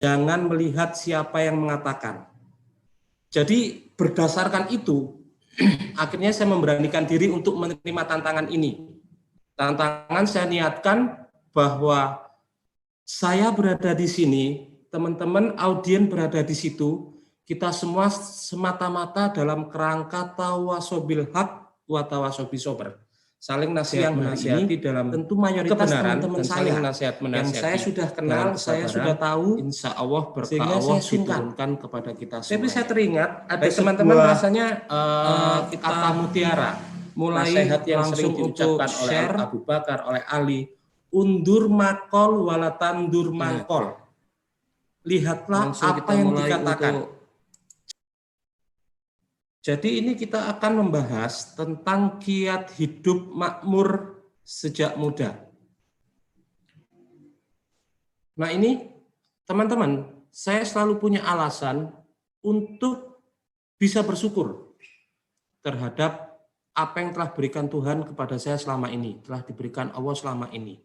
Jangan melihat siapa yang mengatakan. Jadi berdasarkan itu, akhirnya saya memberanikan diri untuk menerima tantangan ini. Tantangan saya niatkan bahwa saya berada di sini, teman-teman audien berada di situ, kita semua semata-mata dalam kerangka tawasobil haq wa tawasobi sober. Saling nasihat menasihati dalam tentu mayoritas teman-teman saya yang saya sudah kenal, saya sudah tahu, insya Allah berkah Allah diturunkan kepada kita semua. Tapi saya teringat ada teman-teman rasanya kata mutiara, mulai nasihat yang langsung diucapkan oleh Abu Bakar, oleh Ali, undur makol walatandur mangkol. Lihatlah apa yang dikatakan. Jadi ini kita akan membahas tentang kiat hidup makmur sejak muda. Nah ini teman-teman, saya selalu punya alasan untuk bisa bersyukur terhadap apa yang telah berikan Tuhan kepada saya selama ini, telah diberikan Allah selama ini.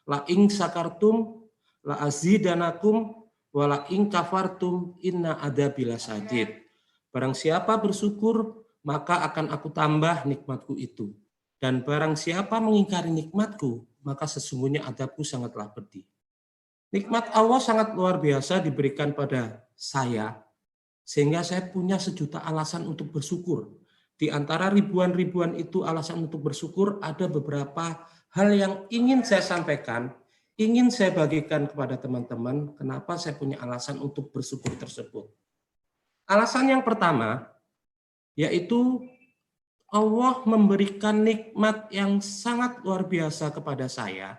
La ing sakartum la azidanakum wa la ing kafartum inna adzabi lasyadid. Barang siapa bersyukur, maka akan aku tambah nikmatku itu. Dan barang siapa mengingkari nikmatku, maka sesungguhnya adabku sangatlah pedih. Nikmat Allah sangat luar biasa diberikan pada saya, sehingga saya punya sejuta alasan untuk bersyukur. Di antara ribuan-ribuan itu alasan untuk bersyukur, ada beberapa hal yang ingin saya sampaikan, ingin saya bagikan kepada teman-teman, kenapa saya punya alasan untuk bersyukur tersebut. Alasan yang pertama, yaitu Allah memberikan nikmat yang sangat luar biasa kepada saya.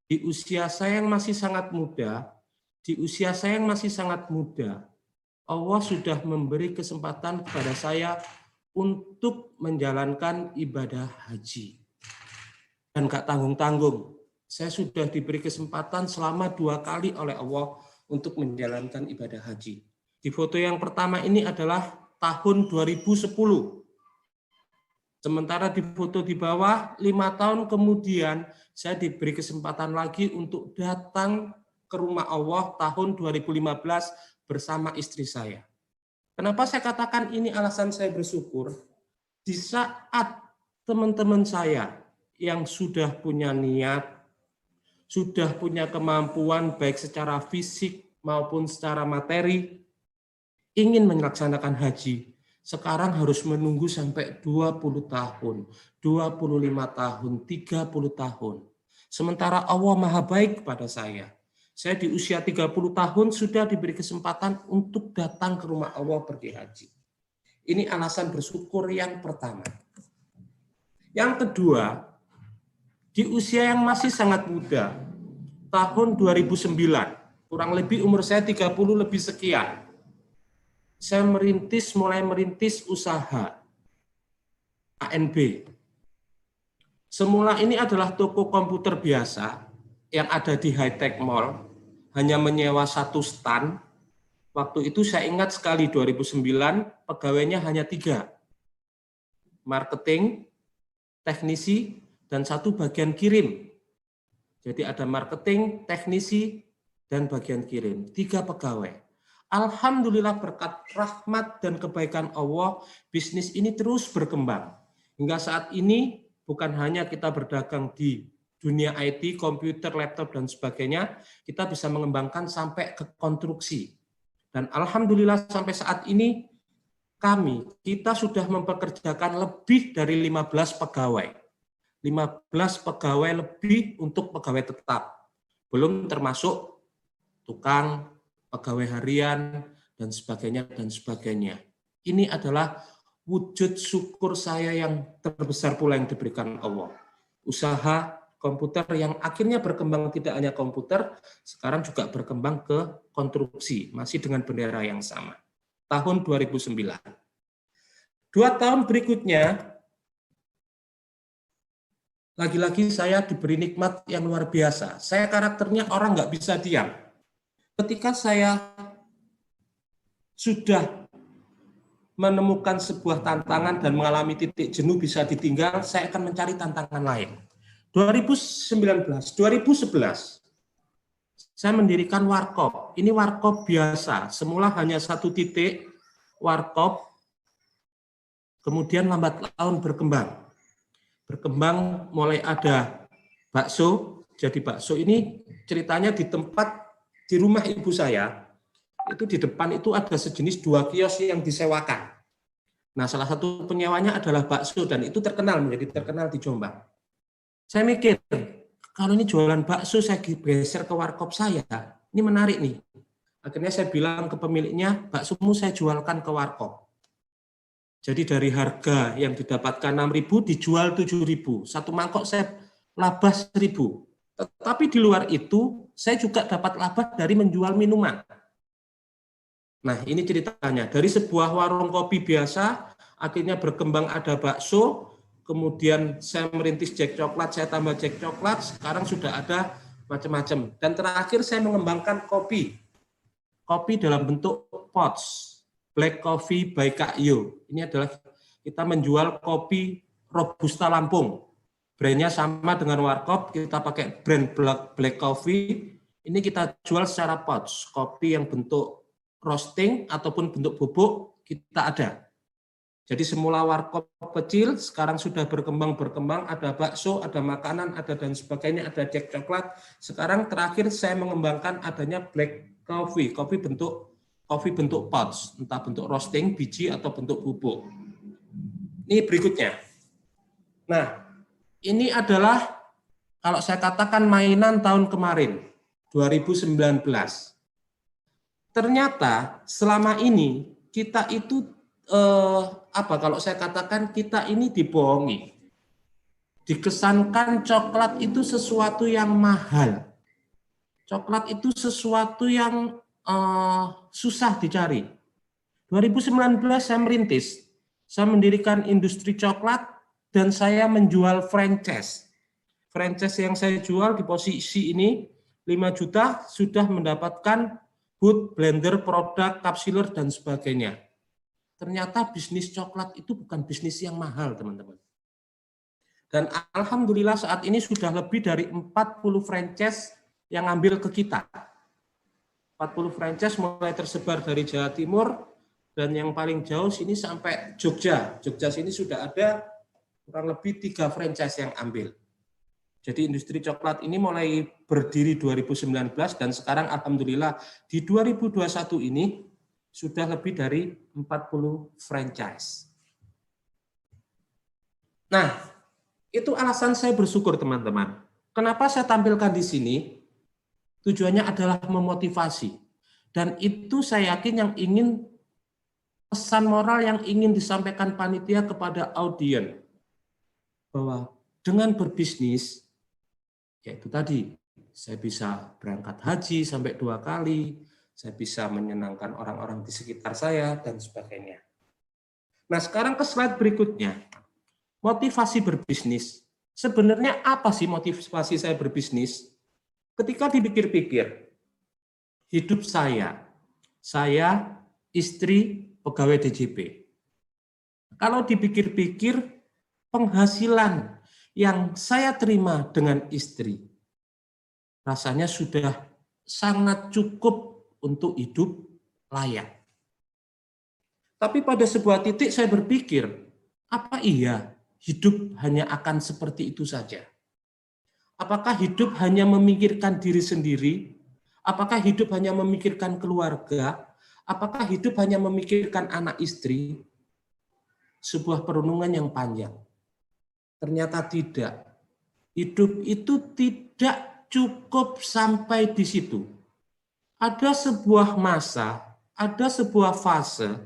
Di usia saya yang masih sangat muda, Allah sudah memberi kesempatan kepada saya untuk menjalankan ibadah haji. Dan gak tanggung-tanggung, saya sudah diberi kesempatan selama 2 kali oleh Allah untuk menjalankan ibadah haji. Di foto yang pertama ini adalah tahun 2010. Sementara di foto di bawah, 5 tahun kemudian saya diberi kesempatan lagi untuk datang ke rumah Allah tahun 2015 bersama istri saya. Kenapa saya katakan ini alasan saya bersyukur? Di saat teman-teman saya yang sudah punya niat, sudah punya kemampuan baik secara fisik maupun secara materi, ingin melaksanakan haji, sekarang harus menunggu sampai 20 tahun, 25 tahun, 30 tahun. Sementara Allah Maha baik kepada saya. Saya di usia 30 tahun sudah diberi kesempatan untuk datang ke rumah Allah pergi haji. Ini alasan bersyukur yang pertama. Yang kedua, di usia yang masih sangat muda, tahun 2009, kurang lebih umur saya 30 lebih sekian, saya mulai merintis usaha ANB. Semula ini adalah toko komputer biasa yang ada di High Tech Mall, hanya menyewa 1 stand. Waktu itu saya ingat sekali 2009, pegawainya hanya 3. Marketing, teknisi, dan 1 bagian kirim. Jadi ada marketing, teknisi, dan bagian kirim. 3 pegawai. Alhamdulillah berkat rahmat dan kebaikan Allah, bisnis ini terus berkembang. Hingga saat ini bukan hanya kita berdagang di dunia IT, komputer, laptop, dan sebagainya, kita bisa mengembangkan sampai ke konstruksi. Dan alhamdulillah sampai saat ini kita sudah mempekerjakan lebih dari 15 pegawai. 15 pegawai lebih untuk pegawai tetap. Belum termasuk tukang, pegawai harian, dan sebagainya, dan sebagainya. Ini adalah wujud syukur saya yang terbesar pula yang diberikan Allah. Usaha komputer yang akhirnya berkembang tidak hanya komputer, sekarang juga berkembang ke konstruksi, masih dengan bendera yang sama. Tahun 2009. 2 tahun berikutnya, lagi-lagi saya diberi nikmat yang luar biasa. Saya karakternya orang nggak bisa diam. Ketika saya sudah menemukan sebuah tantangan dan mengalami titik jenuh bisa ditinggal, saya akan mencari tantangan lain. 2011, saya mendirikan warkop. Ini warkop biasa, semula hanya 1 titik warkop, kemudian lambat laun berkembang. Berkembang mulai ada bakso. Jadi bakso ini ceritanya di rumah ibu saya, itu di depan itu ada sejenis 2 kios yang disewakan. Nah, salah satu penyewanya adalah bakso dan itu menjadi terkenal di Jombang. Saya mikir, kalau ini jualan bakso saya geser ke warkop saya, ini menarik nih. Akhirnya saya bilang ke pemiliknya, baksomu saya jualkan ke warkop. Jadi dari harga yang didapatkan 6.000 dijual 7.000. Satu mangkok saya laba 1.000. Tetapi di luar itu saya juga dapat laba dari menjual minuman. Nah, ini ceritanya. Dari sebuah warung kopi biasa, akhirnya berkembang ada bakso, kemudian saya merintis Jack Coklat, saya tambah Jack Coklat, sekarang sudah ada macam-macam. Dan terakhir saya mengembangkan kopi. Kopi dalam bentuk pots. Black Coffee by Kak Yo. Ini adalah kita menjual kopi Robusta Lampung. Brandnya sama dengan warkop, kita pakai brand Black Coffee. Ini kita jual secara pots. Kopi yang bentuk roasting ataupun bentuk bubuk kita ada. Jadi semula warkop kecil, sekarang sudah berkembang, ada bakso, ada makanan, ada dan sebagainya, ada Jack Coklat. Sekarang terakhir saya mengembangkan adanya Black Coffee, kopi bentuk pots, entah bentuk roasting, biji, atau bentuk bubuk. Ini berikutnya. Nah, ini adalah kalau saya katakan mainan tahun kemarin, 2019. Ternyata selama ini kita itu kalau saya katakan kita ini dibohongi. Dikesankan coklat itu sesuatu yang mahal. Coklat itu sesuatu yang susah dicari. 2019 saya merintis, saya mendirikan industri coklat dan saya menjual franchise. Franchise yang saya jual di posisi ini 5 juta sudah mendapatkan booth, blender, produk, kapsiler dan sebagainya. Ternyata bisnis coklat itu bukan bisnis yang mahal, teman-teman. Dan alhamdulillah saat ini sudah lebih dari 40 franchise yang ngambil ke kita. 40 franchise mulai tersebar dari Jawa Timur dan yang paling jauh sini sampai Jogja. Jogja sini sudah ada kurang lebih 3 franchise yang ambil. Jadi industri coklat ini mulai berdiri 2019 dan sekarang alhamdulillah di 2021 ini sudah lebih dari 40 franchise. Nah, itu alasan saya bersyukur teman-teman. Kenapa saya tampilkan di sini? Tujuannya adalah memotivasi. Dan itu saya yakin yang ingin, pesan moral yang ingin disampaikan panitia kepada audiens. Bahwa dengan berbisnis, yaitu tadi, saya bisa berangkat haji sampai 2 kali, saya bisa menyenangkan orang-orang di sekitar saya, dan sebagainya. Nah, sekarang ke slide berikutnya. Motivasi berbisnis. Sebenarnya apa sih motivasi saya berbisnis? Ketika dipikir-pikir, hidup saya istri pegawai DJP. Kalau dipikir-pikir, penghasilan yang saya terima dengan istri, rasanya sudah sangat cukup untuk hidup layak. Tapi pada sebuah titik saya berpikir, apa iya hidup hanya akan seperti itu saja? Apakah hidup hanya memikirkan diri sendiri? Apakah hidup hanya memikirkan keluarga? Apakah hidup hanya memikirkan anak istri? Sebuah perenungan yang panjang. Ternyata tidak. Hidup itu tidak cukup sampai di situ. Ada sebuah masa, ada sebuah fase,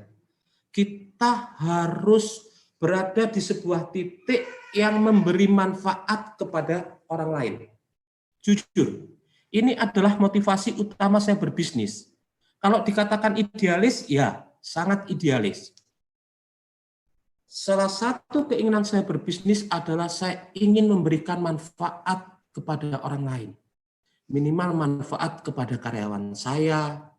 kita harus berada di sebuah titik yang memberi manfaat kepada orang lain. Jujur, ini adalah motivasi utama saya berbisnis. Kalau dikatakan idealis, ya sangat idealis. Salah satu keinginan saya berbisnis adalah saya ingin memberikan manfaat kepada orang lain. Minimal manfaat kepada karyawan saya,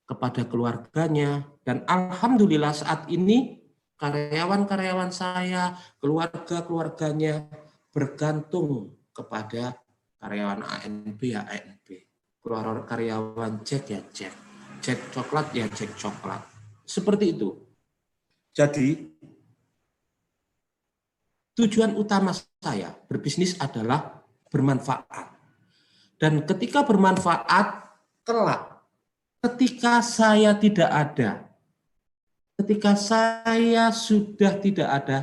kepada keluarganya, dan alhamdulillah saat ini karyawan-karyawan saya, keluarga-keluarganya bergantung kepada karyawan ANB ya ANB. Kalau karyawan cek ya cek. Cek coklat ya cek coklat. Seperti itu. Jadi, tujuan utama saya berbisnis adalah bermanfaat. Dan ketika bermanfaat, kelak, ketika saya tidak ada, ketika saya sudah tidak ada,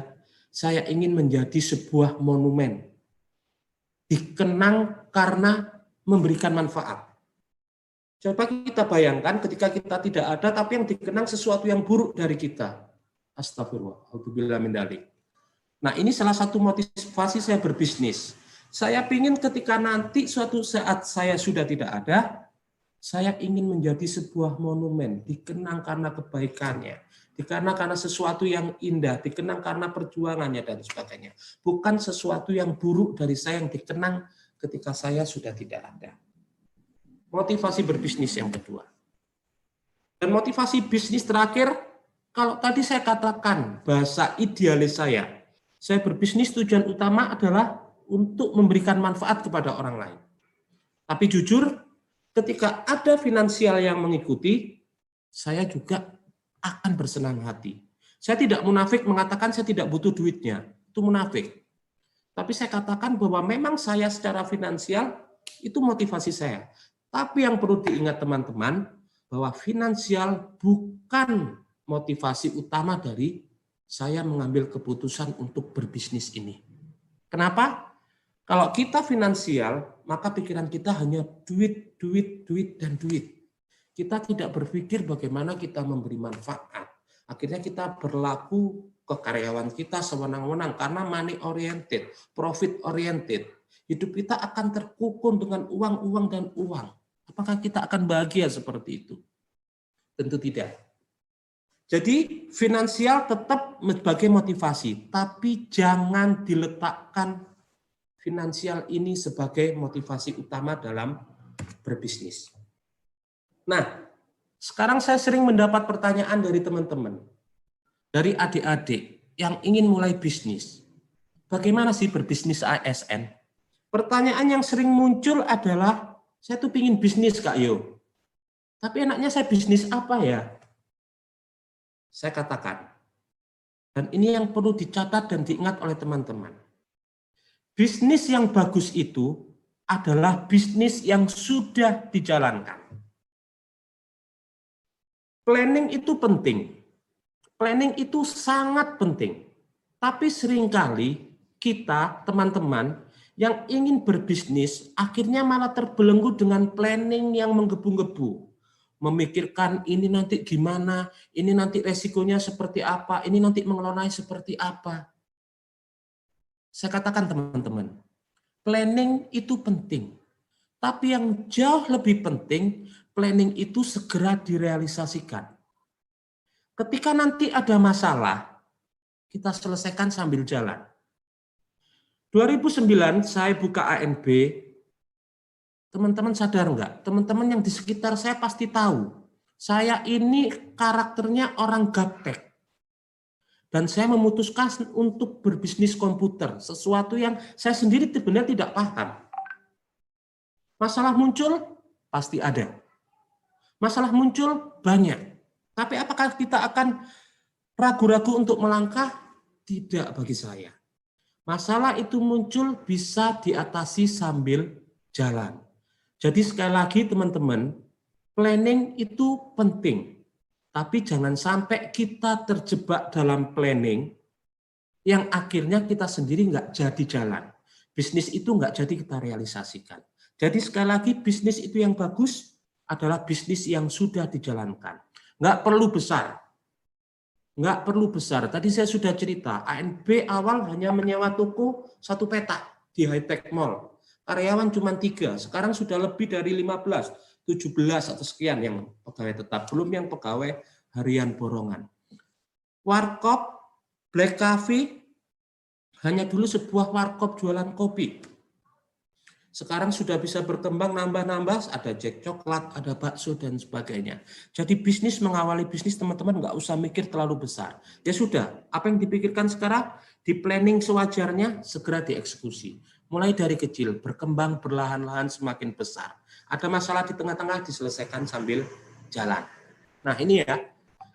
saya ingin menjadi sebuah monumen. Dikenang karena memberikan manfaat. Coba kita bayangkan ketika kita tidak ada, tapi yang dikenang sesuatu yang buruk dari kita. Astagfirullah, alhamdulillah min dzalik. Nah, ini salah satu motivasi saya berbisnis. Saya ingin ketika nanti suatu saat saya sudah tidak ada, saya ingin menjadi sebuah monumen, dikenang karena kebaikannya, dikenang karena sesuatu yang indah, dikenang karena perjuangannya dan sebagainya. Bukan sesuatu yang buruk dari saya yang dikenang ketika saya sudah tidak ada. Motivasi berbisnis yang kedua. Dan motivasi bisnis terakhir, kalau tadi saya katakan bahasa idealis saya berbisnis tujuan utama adalah untuk memberikan manfaat kepada orang lain. Tapi jujur, ketika ada finansial yang mengikuti, saya juga akan bersenang hati. Saya tidak munafik mengatakan saya tidak butuh duitnya, itu munafik. Tapi saya katakan bahwa memang saya secara finansial, itu motivasi saya. Tapi yang perlu diingat teman-teman, bahwa finansial bukan motivasi utama dari saya mengambil keputusan untuk berbisnis ini. Kenapa? Kalau kita finansial, maka pikiran kita hanya duit, duit, duit, dan duit. Kita tidak berpikir bagaimana kita memberi manfaat. Akhirnya kita berlaku ke karyawan kita sewenang-wenang karena money oriented, profit oriented. Hidup kita akan terkukung dengan uang, dan uang. Apakah kita akan bahagia seperti itu? Tentu tidak. Jadi finansial tetap sebagai motivasi, tapi jangan diletakkan finansial ini sebagai motivasi utama dalam berbisnis. Nah, sekarang saya sering mendapat pertanyaan dari teman-teman, dari adik-adik yang ingin mulai bisnis. Bagaimana sih berbisnis ASN? Pertanyaan yang sering muncul adalah, saya tuh pingin bisnis Kak Yo. Tapi enaknya saya bisnis apa ya? Saya katakan, dan ini yang perlu dicatat dan diingat oleh teman-teman. Bisnis yang bagus itu adalah bisnis yang sudah dijalankan. Planning itu penting. Planning itu sangat penting. Tapi seringkali kita, teman-teman, yang ingin berbisnis, akhirnya malah terbelenggu dengan planning yang menggebu-gebu. Memikirkan ini nanti gimana, ini nanti resikonya seperti apa, ini nanti mengelolanya seperti apa. Saya katakan teman-teman, planning itu penting. Tapi yang jauh lebih penting, planning itu segera direalisasikan. Ketika nanti ada masalah, kita selesaikan sambil jalan. 2009 saya buka ANB, teman-teman sadar enggak? Teman-teman yang di sekitar saya pasti tahu. Saya ini karakternya orang gaptek. Dan saya memutuskan untuk berbisnis komputer. Sesuatu yang saya sendiri sebenarnya tidak paham. Masalah muncul, pasti ada. Masalah muncul, banyak. Tapi apakah kita akan ragu-ragu untuk melangkah? Tidak bagi saya. Masalah itu muncul bisa diatasi sambil jalan. Jadi sekali lagi teman-teman, planning itu penting. Tapi jangan sampai kita terjebak dalam planning yang akhirnya kita sendiri nggak jadi jalan. Bisnis itu nggak jadi kita realisasikan. Jadi sekali lagi bisnis itu yang bagus adalah bisnis yang sudah dijalankan. Nggak perlu besar. Nggak perlu besar. Tadi saya sudah cerita, ANB awal hanya menyewa toko 1 petak di High Tech Mall. Karyawan cuma 3, sekarang sudah lebih dari 15. 17 atau sekian yang pegawai tetap, belum yang pegawai harian borongan. Warkop, Black Coffee, hanya dulu sebuah warkop jualan kopi. Sekarang sudah bisa berkembang nambah-nambah, ada Jack Coklat, ada bakso, dan sebagainya. Jadi bisnis mengawali bisnis teman-teman nggak usah mikir terlalu besar. Ya sudah, apa yang dipikirkan sekarang, di planning sewajarnya, segera dieksekusi. Mulai dari kecil, berkembang perlahan-lahan semakin besar. Ada masalah di tengah-tengah, diselesaikan sambil jalan. Nah ini ya,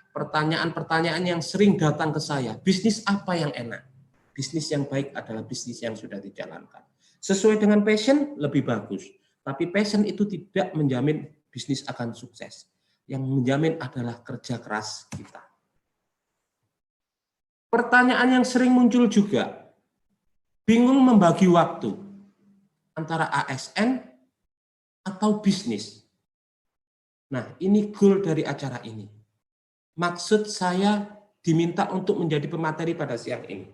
pertanyaan-pertanyaan yang sering datang ke saya, bisnis apa yang enak? Bisnis yang baik adalah bisnis yang sudah dijalankan. Sesuai dengan passion, lebih bagus. Tapi passion itu tidak menjamin bisnis akan sukses. Yang menjamin adalah kerja keras kita. Pertanyaan yang sering muncul juga, bingung membagi waktu antara ASN atau bisnis. Nah, ini goal dari acara ini. Maksud saya diminta untuk menjadi pemateri pada siang ini.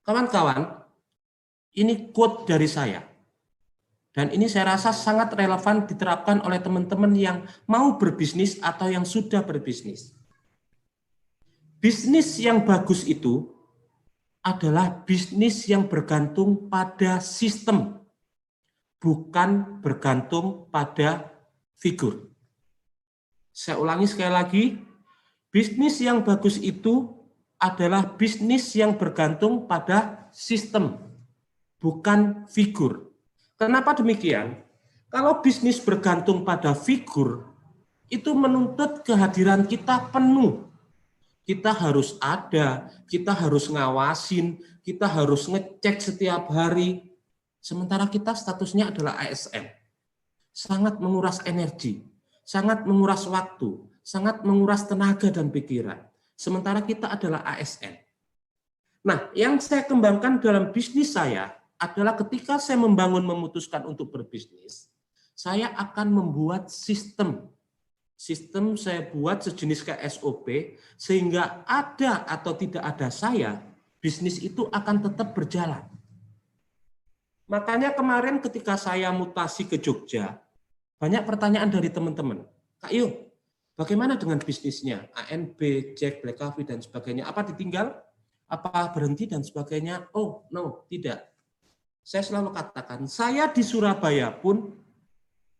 Kawan-kawan, ini quote dari saya. Dan ini saya rasa sangat relevan diterapkan oleh teman-teman yang mau berbisnis atau yang sudah berbisnis. Bisnis yang bagus itu adalah bisnis yang bergantung pada sistem, bukan bergantung pada figur. Saya ulangi sekali lagi, bisnis yang bagus itu adalah bisnis yang bergantung pada sistem, bukan figur. Kenapa demikian? Kalau bisnis bergantung pada figur, itu menuntut kehadiran kita penuh. Kita harus ada, kita harus ngawasin, kita harus ngecek setiap hari. Sementara kita statusnya adalah ASN. Sangat menguras energi, sangat menguras waktu, sangat menguras tenaga dan pikiran. Sementara kita adalah ASN. Nah, yang saya kembangkan dalam bisnis saya adalah ketika saya memutuskan untuk berbisnis, saya akan membuat sistem. Sistem saya buat sejenis kayak SOP, sehingga ada atau tidak ada saya, bisnis itu akan tetap berjalan. Makanya kemarin ketika saya mutasi ke Jogja, banyak pertanyaan dari teman-teman. Kak Yu, bagaimana dengan bisnisnya? ANB, Jack, Black Coffee, dan sebagainya. Apa ditinggal? Apa berhenti dan sebagainya? Oh, no, tidak. Saya selalu katakan, saya di Surabaya pun,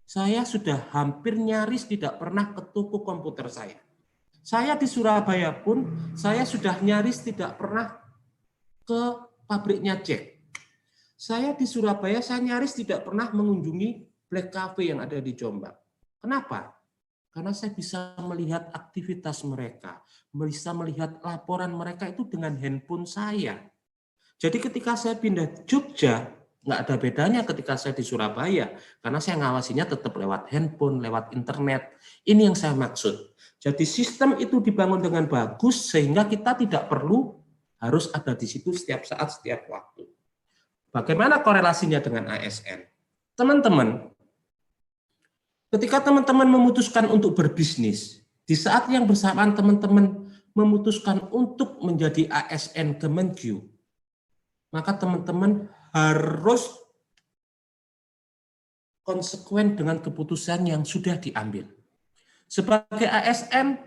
saya sudah hampir nyaris tidak pernah ke toko komputer saya. Saya di Surabaya pun, saya sudah nyaris tidak pernah ke pabriknya Jack. Saya di Surabaya, saya nyaris tidak pernah mengunjungi Black Cafe yang ada di Jombang. Kenapa? Karena saya bisa melihat aktivitas mereka, bisa melihat laporan mereka itu dengan handphone saya. Jadi ketika saya pindah Jogja, nggak ada bedanya ketika saya di Surabaya, karena saya ngawasinya tetap lewat handphone, lewat internet. Ini yang saya maksud. Jadi sistem itu dibangun dengan bagus, sehingga kita tidak perlu harus ada di situ setiap saat, setiap waktu. Bagaimana korelasinya dengan ASN? Teman-teman, ketika teman-teman memutuskan untuk berbisnis, di saat yang bersamaan teman-teman memutuskan untuk menjadi ASN Kemenkyu, maka teman-teman harus konsekuen dengan keputusan yang sudah diambil. Sebagai ASN,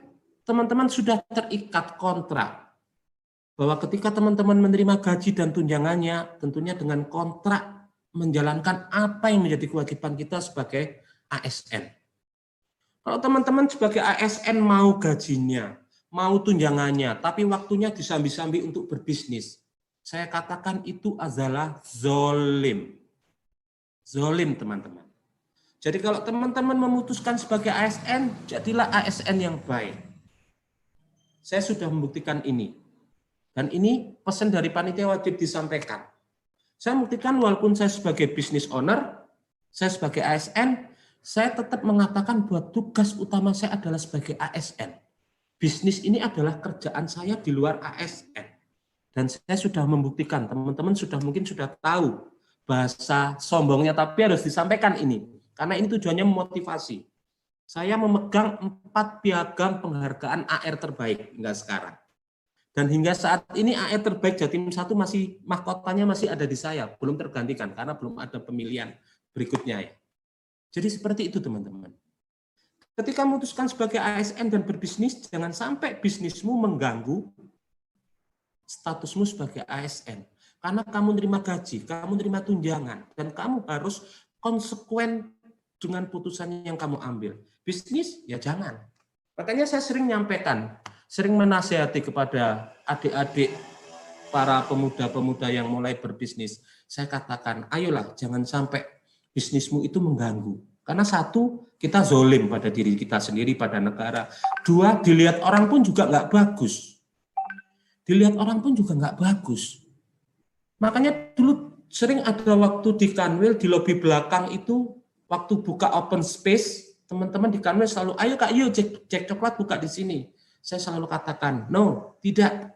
teman-teman sudah terikat kontrak bahwa ketika teman-teman menerima gaji dan tunjangannya, tentunya dengan kontrak menjalankan apa yang menjadi kewajiban kita sebagai ASN. Kalau teman-teman sebagai ASN mau gajinya, mau tunjangannya, tapi waktunya disambi-sambi untuk berbisnis, saya katakan itu adalah zolim. Zolim, teman-teman. Jadi kalau teman-teman memutuskan sebagai ASN, jadilah ASN yang baik. Saya sudah membuktikan ini. Dan ini pesan dari panitia wajib disampaikan. Saya membuktikan walaupun saya sebagai business owner, saya sebagai ASN, saya tetap mengatakan bahwa tugas utama saya adalah sebagai ASN. Bisnis ini adalah kerjaan saya di luar ASN. Dan saya sudah membuktikan, teman-teman mungkin sudah tahu bahasa sombongnya, tapi harus disampaikan ini. Karena ini tujuannya memotivasi. Saya memegang 4 piagam penghargaan AR terbaik hingga sekarang. Dan hingga saat ini AR terbaik Jatim 1 masih mahkotanya masih ada di saya, belum tergantikan karena belum ada pemilihan berikutnya ya. Jadi seperti itu teman-teman. Ketika memutuskan sebagai ASN dan berbisnis, jangan sampai bisnismu mengganggu statusmu sebagai ASN. Karena kamu terima gaji, kamu terima tunjangan, dan kamu harus konsekuen dengan putusan yang kamu ambil. Bisnis, ya jangan. Makanya saya sering menyampaikan, sering menasihati kepada adik-adik para pemuda-pemuda yang mulai berbisnis. Saya katakan, ayolah jangan sampai bisnismu itu mengganggu. Karena satu, kita zolim pada diri kita sendiri, pada negara. Dua, dilihat orang pun juga nggak bagus. Dilihat orang pun juga nggak bagus. Makanya dulu sering ada waktu di Kanwil, di lobi belakang itu, waktu buka open space, teman-teman di Kanwil selalu, ayo Kak, yuk Jack Coklat buka di sini. Saya selalu katakan, no, tidak.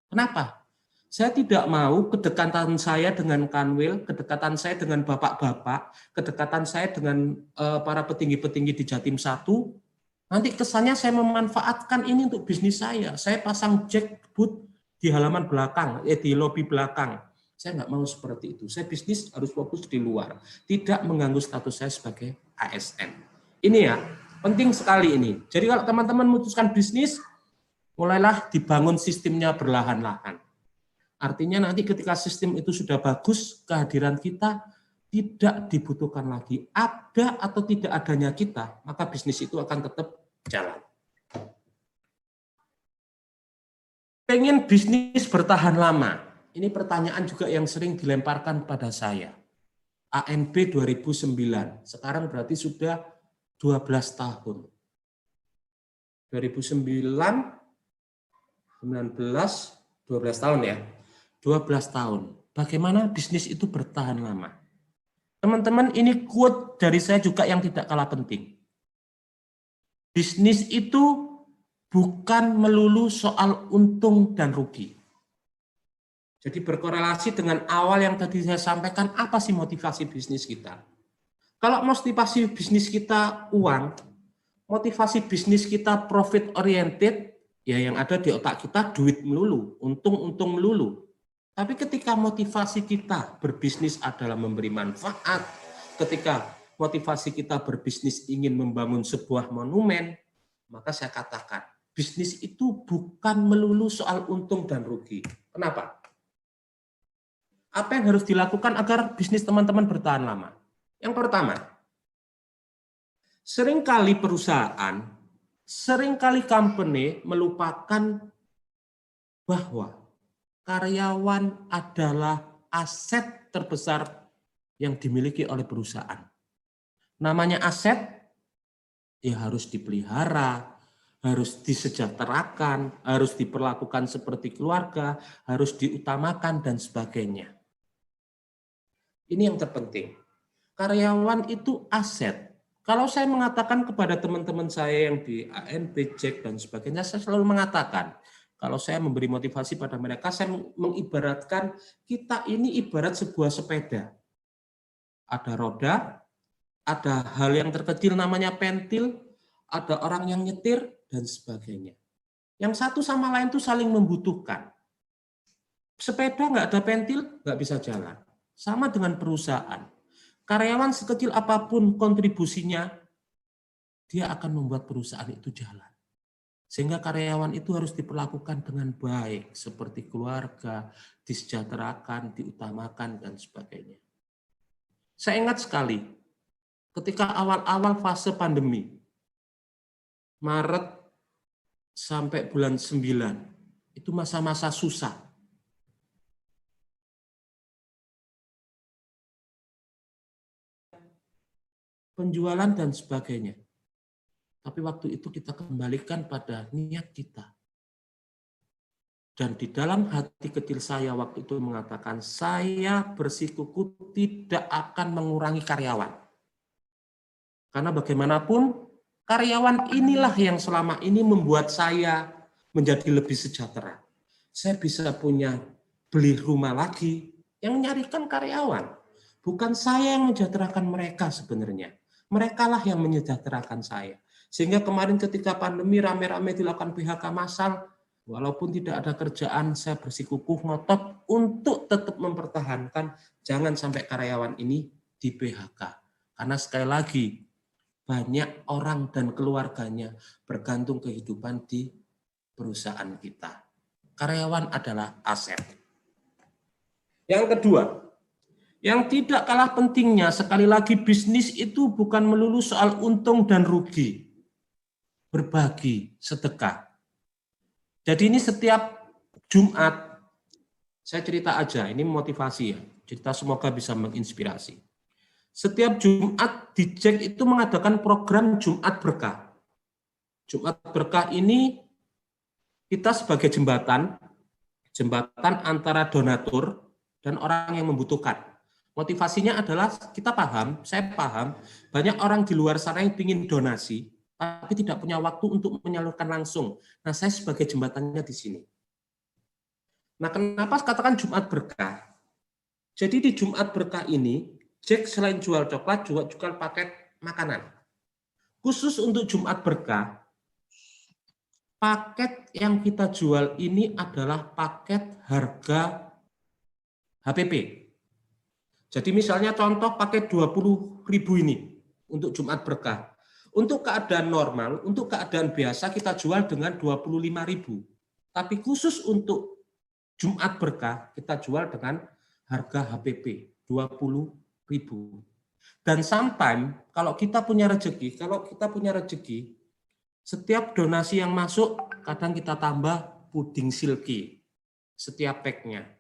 Kenapa? Saya tidak mau kedekatan saya dengan Kanwil, kedekatan saya dengan bapak-bapak, kedekatan saya dengan para petinggi-petinggi di Jatim 1, nanti kesannya saya memanfaatkan ini untuk bisnis saya. Saya pasang Jack booth di halaman belakang, di lobi belakang. Saya nggak mau seperti itu. Saya bisnis harus fokus di luar, tidak mengganggu status saya sebagai ASN. Ini ya, penting sekali ini. Jadi kalau teman-teman memutuskan bisnis, mulailah dibangun sistemnya perlahan-lahan. Artinya nanti ketika sistem itu sudah bagus, kehadiran kita tidak dibutuhkan lagi. Ada atau tidak adanya kita, maka bisnis itu akan tetap jalan. Pengen bisnis bertahan lama. Ini pertanyaan juga yang sering dilemparkan pada saya. ANB 2009, sekarang berarti sudah 12 tahun. 2009, 19, 12 tahun ya. 12 tahun. Bagaimana bisnis itu bertahan lama? Teman-teman, ini quote dari saya juga yang tidak kalah penting. Bisnis itu bukan melulu soal untung dan rugi. Jadi berkorelasi dengan awal yang tadi saya sampaikan, apa sih motivasi bisnis kita? Kalau motivasi bisnis kita uang, motivasi bisnis kita profit oriented, ya yang ada di otak kita duit melulu, untung-untung melulu. Tapi ketika motivasi kita berbisnis adalah memberi manfaat, ketika motivasi kita berbisnis ingin membangun sebuah monumen, maka saya katakan, bisnis itu bukan melulu soal untung dan rugi. Kenapa? Apa yang harus dilakukan agar bisnis teman-teman bertahan lama? Yang pertama, seringkali perusahaan, seringkali company melupakan bahwa karyawan adalah aset terbesar yang dimiliki oleh perusahaan. Namanya aset, ya harus dipelihara, harus disejahterakan, harus diperlakukan seperti keluarga, harus diutamakan, dan sebagainya. Ini yang terpenting. Karyawan itu aset. Kalau saya mengatakan kepada teman-teman saya yang di ANB, Jack, dan sebagainya, saya selalu mengatakan, kalau saya memberi motivasi pada mereka, saya mengibaratkan kita ini ibarat sebuah sepeda. Ada roda, ada hal yang terkecil namanya pentil, ada orang yang nyetir, dan sebagainya. Yang satu sama lain itu saling membutuhkan. Sepeda nggak ada pentil, nggak bisa jalan. Sama dengan perusahaan. Karyawan sekecil apapun kontribusinya, dia akan membuat perusahaan itu jalan. Sehingga karyawan itu harus diperlakukan dengan baik, seperti keluarga, disejahterakan, diutamakan, dan sebagainya. Saya ingat sekali, ketika awal-awal fase pandemi, Maret sampai bulan 9, itu masa-masa susah. Penjualan dan sebagainya. Tapi waktu itu kita kembalikan pada niat kita. Dan di dalam hati kecil saya waktu itu mengatakan, saya bersikukuh tidak akan mengurangi karyawan. Karena bagaimanapun, karyawan inilah yang selama ini membuat saya menjadi lebih sejahtera. Saya bisa punya beli rumah lagi, yang nyarikan karyawan. Bukan saya yang mensejahterakan mereka sebenarnya. Merekalah yang menyejahterakan saya. Sehingga kemarin ketika pandemi rame-rame dilakukan PHK massal, walaupun tidak ada kerjaan, saya bersikukuh ngotot untuk tetap mempertahankan jangan sampai karyawan ini di PHK. Karena sekali lagi, banyak orang dan keluarganya bergantung kehidupan di perusahaan kita. Karyawan adalah aset. Yang kedua, yang tidak kalah pentingnya, sekali lagi bisnis itu bukan melulu soal untung dan rugi. Berbagi, sedekah. Jadi ini setiap Jumat, saya cerita aja, ini motivasi ya, cerita semoga bisa menginspirasi. Setiap Jumat di Jack itu mengadakan program Jumat Berkah. Jumat Berkah ini kita sebagai jembatan antara donatur dan orang yang membutuhkan. Motivasinya adalah kita paham, saya paham, banyak orang di luar sana yang ingin donasi, tapi tidak punya waktu untuk menyalurkan langsung. Nah, saya sebagai jembatannya di sini. Nah, kenapa katakan Jumat Berkah? Jadi di Jumat Berkah ini, Jack selain jual coklat, juga jual paket makanan. Khusus untuk Jumat Berkah, paket yang kita jual ini adalah paket harga HPP. Jadi misalnya contoh paket 20.000 ini untuk Jumat Berkah. Untuk keadaan normal, untuk keadaan biasa kita jual dengan 25.000. Tapi khusus untuk Jumat Berkah kita jual dengan harga HPP 20.000. Dan sometimes kalau kita punya rezeki, setiap donasi yang masuk kadang kita tambah puding silky setiap packnya.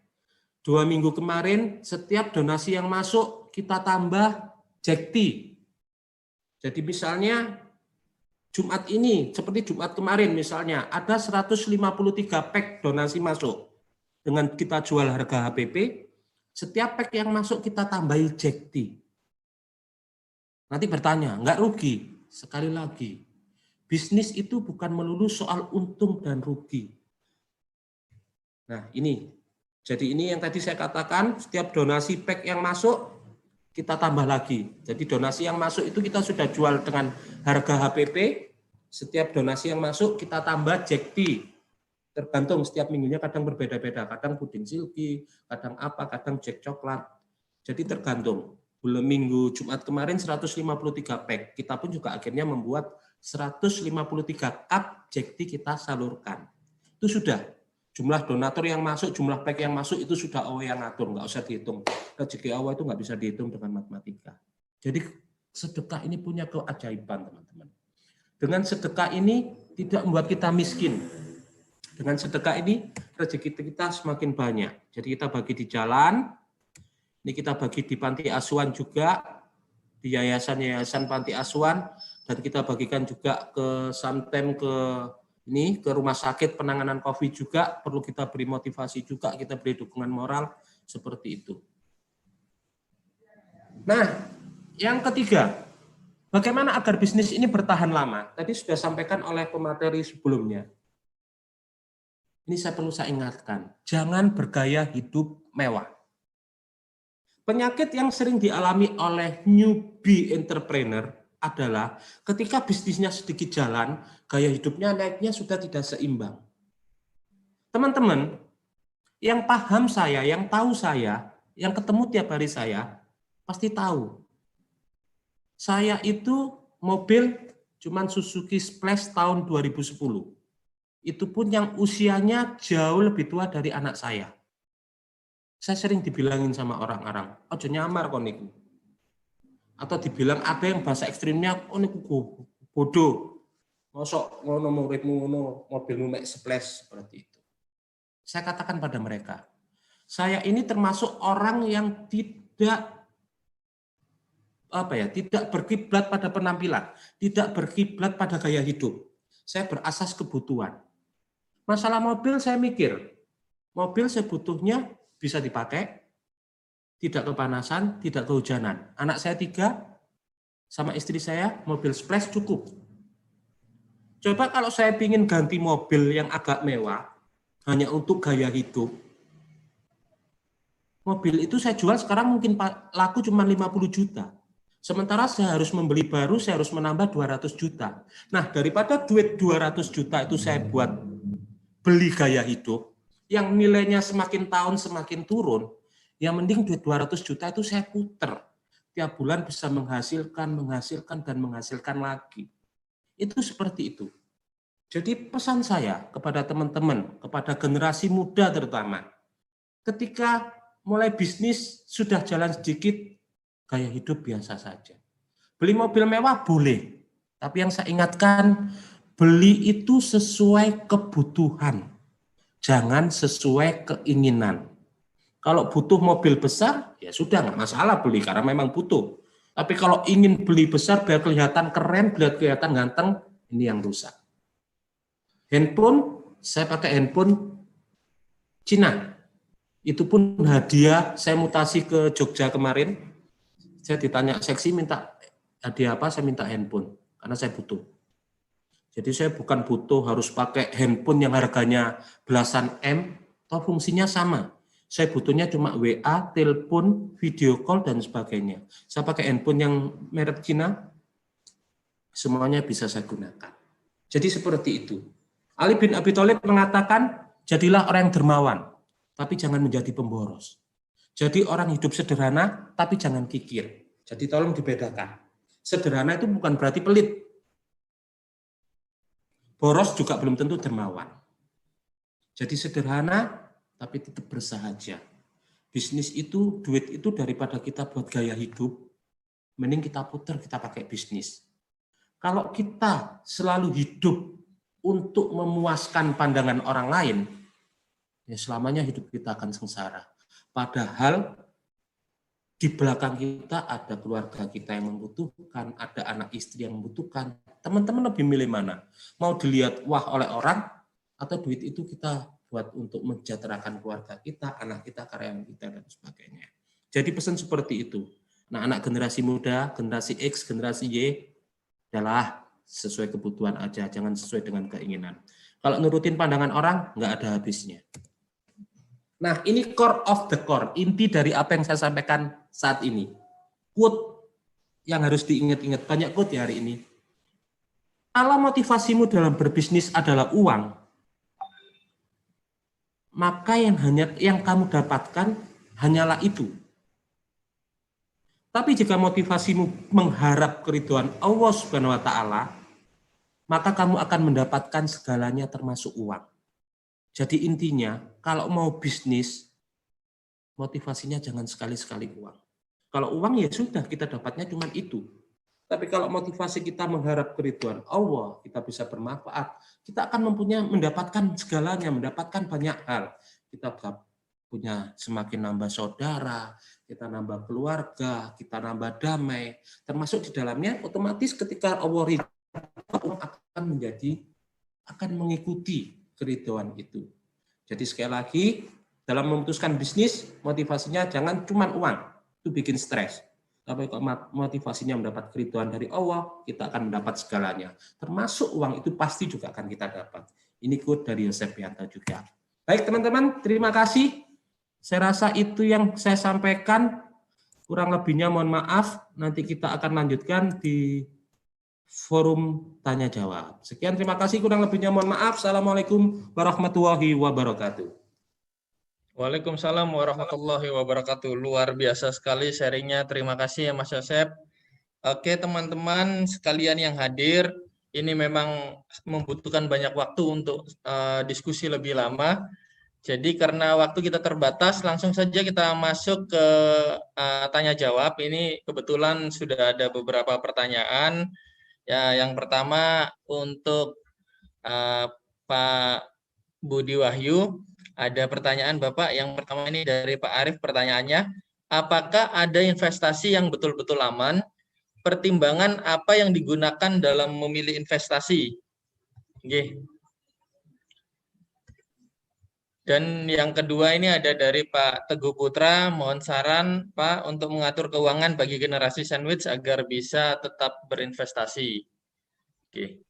2 minggu kemarin, setiap donasi yang masuk, kita tambah Jack Tea. Jadi misalnya, Jumat ini, seperti Jumat kemarin misalnya, ada 153 pack donasi masuk. Dengan kita jual harga HPP, setiap pack yang masuk kita tambahi Jack Tea. Nanti bertanya, nggak rugi? Sekali lagi, bisnis itu bukan melulu soal untung dan rugi. Nah, ini. Jadi ini yang tadi saya katakan, setiap donasi pack yang masuk, kita tambah lagi. Jadi donasi yang masuk itu kita sudah jual dengan harga HPP, setiap donasi yang masuk kita tambah Jack Tea. Tergantung setiap minggunya kadang berbeda-beda, kadang puding silky, kadang apa, kadang Jack coklat. Jadi tergantung. Bulan minggu Jumat kemarin 153 pack, kita pun juga akhirnya membuat 153 cup Jack Tea kita salurkan. Itu sudah. Jumlah donatur yang masuk, jumlah pack yang masuk itu sudah Allah yang ngatur, nggak usah dihitung. Rezeki Allah itu nggak bisa dihitung dengan matematika. Jadi sedekah ini punya keajaiban, teman-teman. Dengan sedekah ini tidak membuat kita miskin. Dengan sedekah ini rezeki kita semakin banyak. Jadi kita bagi di jalan, ini kita bagi di panti asuhan juga, di yayasan-yayasan panti asuhan, dan kita bagikan juga ke sometimes ke rumah sakit penanganan COVID juga, perlu kita beri motivasi juga, kita beri dukungan moral, seperti itu. Nah, yang ketiga, bagaimana agar bisnis ini bertahan lama? Tadi sudah sampaikan oleh pemateri sebelumnya. Ini perlu saya ingatkan, jangan bergaya hidup mewah. Penyakit yang sering dialami oleh newbie entrepreneur adalah ketika bisnisnya sedikit jalan, gaya hidupnya naiknya sudah tidak seimbang. Teman-teman, yang paham saya, yang tahu saya, yang ketemu tiap hari saya, pasti tahu. Saya itu mobil cuman Suzuki Splash tahun 2010. Itu pun yang usianya jauh lebih tua dari anak saya. Saya sering dibilangin sama orang-orang, ojo nyamar kok niku. Atau dibilang ada yang bahasa ekstrimnya, oh niku bodoh. Mosok ngono muridmu ngono, mobilmu mek Splash seperti itu. Saya katakan pada mereka, saya ini termasuk orang yang tidak berkiblat pada penampilan, tidak berkiblat pada gaya hidup. Saya berasas kebutuhan. Masalah mobil saya mikir, mobil sebutuhnya bisa dipakai, tidak kepanasan, tidak kehujanan. Anak saya 3, sama istri saya, mobil Splash cukup. Coba kalau saya ingin ganti mobil yang agak mewah, hanya untuk gaya hidup, mobil itu saya jual sekarang mungkin laku cuma 50 juta. Sementara saya harus membeli baru, saya harus menambah 200 juta. Nah, daripada duit 200 juta itu saya buat beli gaya hidup, yang nilainya semakin tahun semakin turun, yang mending duit 200 juta itu saya puter. Tiap bulan bisa menghasilkan lagi. Itu seperti itu. Jadi pesan saya kepada teman-teman, kepada generasi muda terutama, ketika mulai bisnis sudah jalan sedikit, gaya hidup biasa saja. Beli mobil mewah boleh, tapi yang saya ingatkan, beli itu sesuai kebutuhan, jangan sesuai keinginan. Kalau butuh mobil besar, ya sudah nggak masalah beli karena memang butuh. Tapi kalau ingin beli besar biar kelihatan keren, biar kelihatan ganteng, ini yang rusak. Handphone, saya pakai handphone Cina. Itu pun hadiah, saya mutasi ke Jogja kemarin, saya ditanya seksi minta hadiah apa, saya minta handphone, karena saya butuh. Jadi saya bukan butuh harus pakai handphone yang harganya belasan M, atau fungsinya sama. Saya butuhnya cuma WA, telepon, video call, dan sebagainya. Saya pakai handphone yang merek Cina, semuanya bisa saya gunakan. Jadi seperti itu. Ali bin Abi Thalib mengatakan, jadilah orang yang dermawan, tapi jangan menjadi pemboros. Jadi orang hidup sederhana, tapi jangan kikir. Jadi tolong dibedakan. Sederhana itu bukan berarti pelit. Boros juga belum tentu dermawan. Jadi sederhana, tapi tetap bersahaja. Bisnis itu, duit itu daripada kita buat gaya hidup, mending kita putar, kita pakai bisnis. Kalau kita selalu hidup untuk memuaskan pandangan orang lain, ya selamanya hidup kita akan sengsara. Padahal di belakang kita ada keluarga kita yang membutuhkan, ada anak istri yang membutuhkan. Teman-teman lebih milih mana? Mau dilihat wah oleh orang, atau duit itu kita buat untuk mensejahterakan keluarga kita, anak kita, karyawan kita, dan sebagainya. Jadi pesan seperti itu. Nah, anak generasi muda, generasi X, generasi Y, adalah sesuai kebutuhan aja, jangan sesuai dengan keinginan. Kalau nurutin pandangan orang, nggak ada habisnya. Nah, ini core of the core, inti dari apa yang saya sampaikan saat ini. Quote yang harus diingat-ingat, banyak quote ya hari ini. Kalau motivasimu dalam berbisnis adalah uang, maka yang kamu dapatkan hanyalah itu. Tapi jika motivasimu mengharap keridhaan Allah Subhanahu wa taala, maka kamu akan mendapatkan segalanya termasuk uang. Jadi intinya, kalau mau bisnis, motivasinya jangan sekali-sekali uang. Kalau uang ya sudah, kita dapatnya cuma itu. Tapi kalau motivasi kita mengharap keridhaan Allah, kita bisa bermanfaat, kita akan mendapatkan segalanya, mendapatkan banyak hal. Kita punya semakin nambah saudara, kita nambah keluarga, kita nambah damai. Termasuk di dalamnya, otomatis ketika Allah ridha, akan mengikuti keridhaan itu. Jadi sekali lagi, dalam memutuskan bisnis, motivasinya jangan cuma uang, itu bikin stres. Tapi kalau motivasinya mendapat keridhaan dari Allah, kita akan mendapat segalanya. Termasuk uang itu pasti juga akan kita dapat. Ini quote dari Yosef Pianta juga. Baik teman-teman, terima kasih. Saya rasa itu yang saya sampaikan. Kurang lebihnya mohon maaf. Nanti kita akan lanjutkan di forum tanya jawab. Sekian, terima kasih, kurang lebihnya mohon maaf. Assalamualaikum warahmatullahi wabarakatuh. Waalaikumsalam warahmatullahi wabarakatuh. Luar biasa sekali sharingnya. Terima kasih ya Mas Yosef. Oke teman-teman sekalian yang hadir, ini memang membutuhkan banyak waktu untuk diskusi lebih lama. Jadi karena waktu kita terbatas, langsung saja kita masuk ke tanya jawab. Ini kebetulan sudah ada beberapa pertanyaan. Ya, yang pertama untuk Pak Budi Wahyu, ada pertanyaan Bapak. Yang pertama ini dari Pak Arief, pertanyaannya, apakah ada investasi yang betul-betul aman? Pertimbangan apa yang digunakan dalam memilih investasi? Oke. Dan yang kedua ini ada dari Pak Teguh Putra, mohon saran Pak untuk mengatur keuangan bagi generasi sandwich agar bisa tetap berinvestasi. Oke.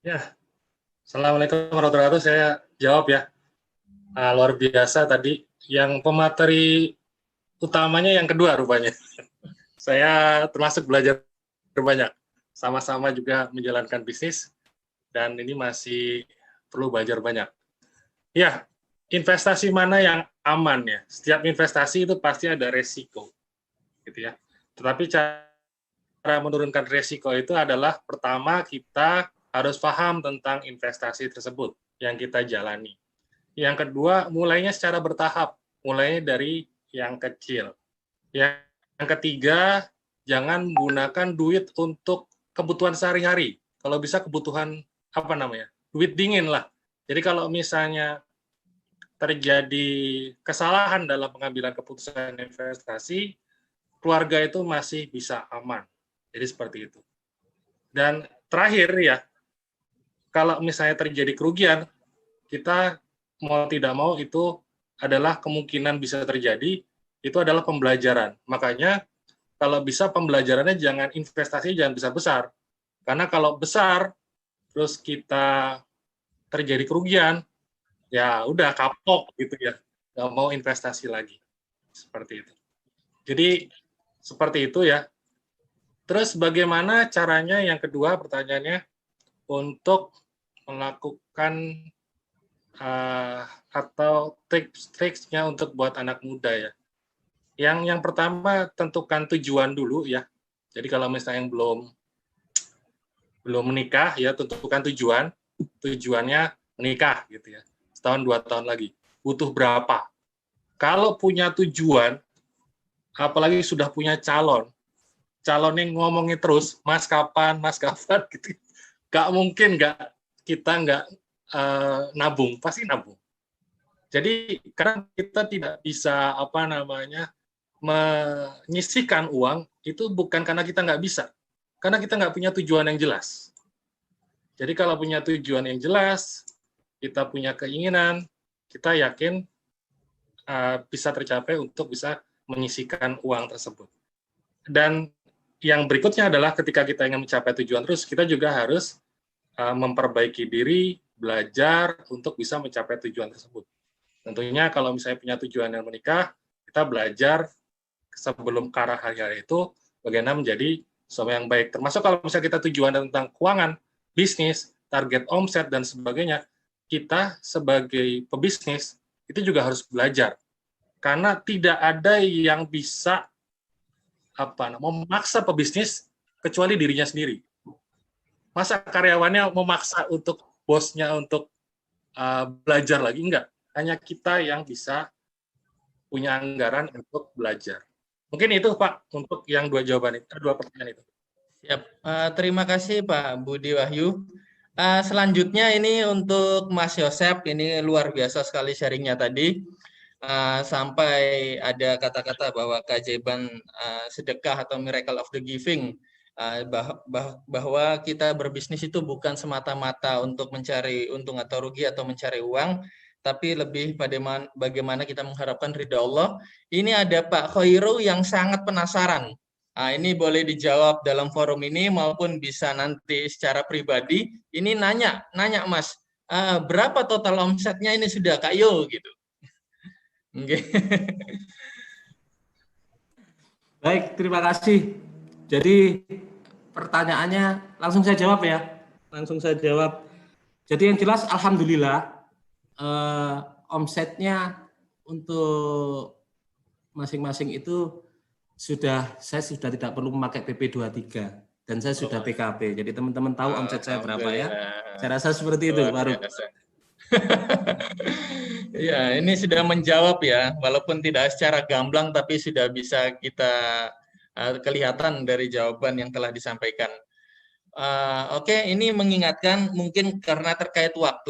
Ya, Assalamualaikum warahmatullahi wabarakatuh. Saya jawab ya. Luar biasa tadi. Yang pemateri utamanya yang kedua rupanya. Saya termasuk belajar banyak. Sama-sama juga menjalankan bisnis. Dan ini masih perlu belajar banyak. Ya, investasi mana yang aman ya? Setiap investasi itu pasti ada resiko. Gitu ya. Tetapi cara menurunkan resiko itu adalah pertama kita harus paham tentang investasi tersebut yang kita jalani. Yang kedua, mulainya secara bertahap, mulai dari yang kecil. Yang ketiga, jangan menggunakan duit untuk kebutuhan sehari-hari. Kalau bisa kebutuhan duit dingin lah. Jadi kalau misalnya terjadi kesalahan dalam pengambilan keputusan investasi, keluarga itu masih bisa aman. Jadi seperti itu. Dan terakhir ya, kalau misalnya terjadi kerugian, kita mau tidak mau itu adalah kemungkinan bisa terjadi, itu adalah pembelajaran. Makanya kalau bisa pembelajarannya jangan investasi jangan besar-besar. Karena kalau besar, terus kita terjadi kerugian, ya udah kapok gitu ya, nggak mau investasi lagi. Seperti itu. Jadi seperti itu ya. Terus bagaimana caranya yang kedua pertanyaannya untuk melakukan atau tips-triksnya untuk buat anak muda ya. Yang pertama tentukan tujuan dulu ya. Jadi kalau misalnya yang belum menikah ya tentukan tujuan. Tujuannya menikah gitu ya. Setahun 2 tahun lagi. Butuh berapa? Kalau punya tujuan, apalagi sudah punya calonnya ngomongin terus, mas kapan gitu. Gak mungkin kita nggak nabung, pasti nabung. Jadi karena kita tidak bisa menyisihkan uang itu bukan karena kita nggak bisa, karena kita nggak punya tujuan yang jelas. Jadi kalau punya tujuan yang jelas, kita punya keinginan, kita yakin bisa tercapai untuk bisa menyisihkan uang tersebut. Dan yang berikutnya adalah ketika kita ingin mencapai tujuan terus, kita juga harus memperbaiki diri, belajar untuk bisa mencapai tujuan tersebut. Tentunya kalau misalnya punya tujuan yang menikah, kita belajar sebelum ke arah hari itu bagaimana menjadi suami yang baik. Termasuk kalau misalnya kita tujuan tentang keuangan, bisnis, target omset, dan sebagainya, kita sebagai pebisnis itu juga harus belajar. Karena tidak ada yang bisa memaksa pebisnis kecuali dirinya sendiri. Masa karyawannya memaksa untuk bosnya untuk belajar lagi? Enggak. Hanya kita yang bisa punya anggaran untuk belajar. Mungkin itu Pak untuk yang dua pertanyaan itu. Siap. Terima kasih Pak Budi Wahyu. Selanjutnya ini untuk Mas Yosep, ini luar biasa sekali sharingnya tadi. Sampai ada kata-kata bahwa keajaiban sedekah atau miracle of the giving, bahwa kita berbisnis itu bukan semata-mata untuk mencari untung atau rugi atau mencari uang, tapi lebih pada bagaimana kita mengharapkan ridha Allah. Ini ada Pak Khairu yang sangat penasaran. Ini boleh dijawab dalam forum ini maupun bisa nanti secara pribadi. Ini nanya Mas, berapa total omsetnya ini sudah Kak Yo gitu. Okay. Baik, terima kasih. Jadi pertanyaannya langsung saya jawab ya. Langsung saya jawab. Jadi yang jelas alhamdulillah omsetnya untuk masing-masing itu saya sudah tidak perlu memakai PP23 dan saya sudah PKP. Jadi teman-teman tahu omset saya berapa ya. Saya rasa seperti itu baru. Ya, ini sudah menjawab ya, walaupun tidak secara gamblang tapi sudah bisa kita kelihatan dari jawaban yang telah disampaikan. Oke, ini mengingatkan mungkin karena terkait waktu.